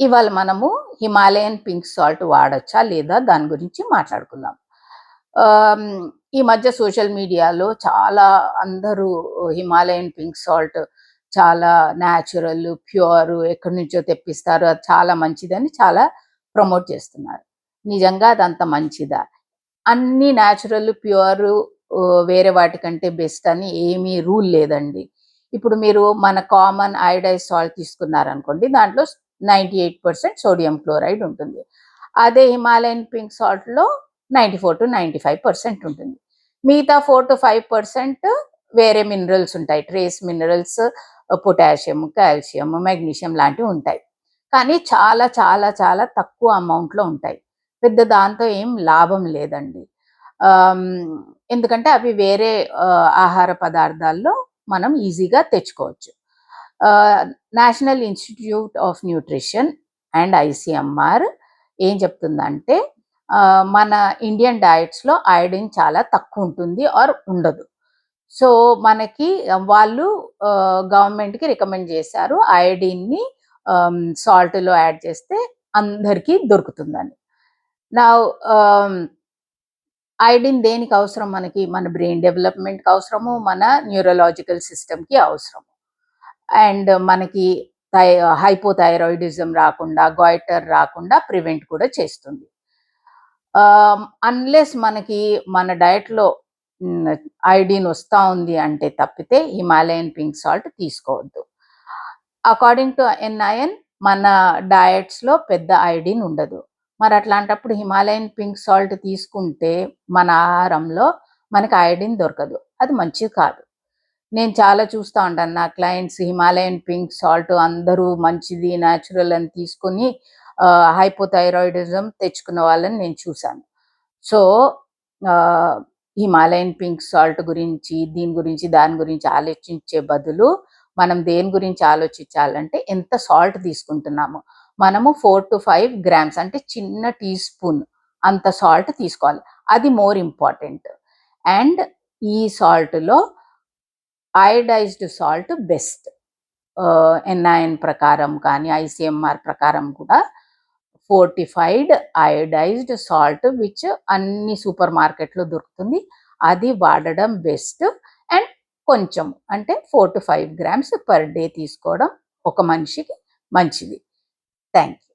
ఇవాళ మనము Himalayan pink salt వాడొచ్చా లేదా దాని గురించి మాట్లాడుకుందాం. ఆహ్, ఈ మధ్య సోషల్ మీడియాలో చాలా అందరూ హిమాలయన్ పింక్ సాల్ట్ చాలా న్యాచురల్, ప్యూర్ ఎక్కడి నుంచో తెప్పిస్తారు. అది చాలా మంచిదని చాలా ప్రమోట్ చేస్తున్నారు. నిజంగా అదంత మంచిదా? అన్నీ న్యాచురల్, ప్యూర్ వేరే వాటికంటే బెస్ట్ అని ఏమీ రూల్ లేదండి. ఇప్పుడు మీరు మన కామన్ అయోడైజ్డ్ సాల్ట్ తీసుకున్నారనుకోండి. దాంట్లో 98% సోడియం క్లోరైడ్ ఉంటుంది. అదే హిమాలయన్ పింక్ సాల్ట్‌లో 94-95% ఉంటుంది. మిగతా 4-5% వేరే మినరల్స్ ఉంటాయి. Trace minerals, potassium, calcium, magnesium లాంటివి ఉంటాయి. కానీ చాలా చాలా చాలా తక్కువ అమౌంట్‌లో ఉంటాయి. పెద్ద దాంతో ఏం లాభం లేదండి. ఆహ్, ఎందుకంటే అవి వేరే ఆహార పదార్థాల్లో మనం ఈజీగా తెచ్చుకోవచ్చు. ఆహ్, national institute of nutrition and ICMR ఏం చెప్తుందంటే మన ఇండియన్ డయట్స్‌లో అయోడిన్ చాలా తక్కువుంటుంది ఆర్ ఉండదు. సో, మనకి వాళ్ళు గవర్నమెంట్‌కి రికమెండ్ చేశారు. అయోడిన్‌ని సాల్ట్‌లో యాడ్ చేస్తే అందరికీ దొరుకుతుందని. నౌ ఆహ్, అయోడిన్ దేనికి అవసరం మనకి? మన బ్రెయిన్ డెవలప్‌మెంట్‌కి అవసరము, మన న్యూరలాజికల్ సిస్టమ్‌కి అవసరం. అండ్ మనకి థై హైపోథైరాయిడిజం రాకుండా, గాయిటర్ రాకుండా ప్రివెంట్ కూడా చేస్తుంది. అన్‌లెస్ మనకి మన డయట్‌లో హ్మ్. అయోడిన్ వస్తా ఉంది అంటే తప్పితే హిమాలయన్ పింక్ సాల్ట్ తీసుకోవద్దు. అకార్డింగ్ టు ఎన్ఐఎన్ మన డయట్స్‌లో పెద్ద అయోడిన్ ఉండదు. మరి అట్లాంటప్పుడు హిమాలయన్ పింక్ సాల్ట్ తీసుకుంటే మన ఆహారంలో మనకు అయోడిన్ దొరకదు. అది మంచిది కాదు. నేను చాలా చూస్తా ఉంటాను. నా క్లయింట్స్ హిమాలయన్ పింక్ సాల్ట్ అందరూ మంచిది, న్యాచురల్ అని తీసుకొని హైపోథైరాయిడిజం తెచ్చుకున్న వాళ్ళని నేను చూశాను. సో, ఆహ్, హిమాలయన్ పింక్ సాల్ట్ గురించి, దీని గురించి, దాని గురించి ఆలోచించే బదులు, మనం దేని గురించి ఆలోచించాలంటే ఎంత సాల్ట్ తీసుకుంటున్నాము. మనము 4-5 గ్రామ్స్ అంటే చిన్న టీ స్పూన్ అంత సాల్ట్ తీసుకోవాలి. అది మోర్ ఇంపార్టెంట్. అండ్ ఈ సాల్ట్‌లో అయోడైజ్డ్ సాల్ట్ బెస్ట్. ఎన్ఐఎన్ ప్రకారం కానీ, ఐసీఎంఆర్ ప్రకారం కూడా ఫోర్టిఫైడ్ అయోడైజ్డ్ సాల్ట్ విచ్ అన్ని సూపర్ మార్కెట్‌లో దొరుకుతుంది. అది వాడడం బెస్ట్. అండ్ కొంచెం అంటే 4-5 గ్రామ్స్ పర్ డే తీసుకోవడం ఒక మనిషికి మంచిది. Thank you.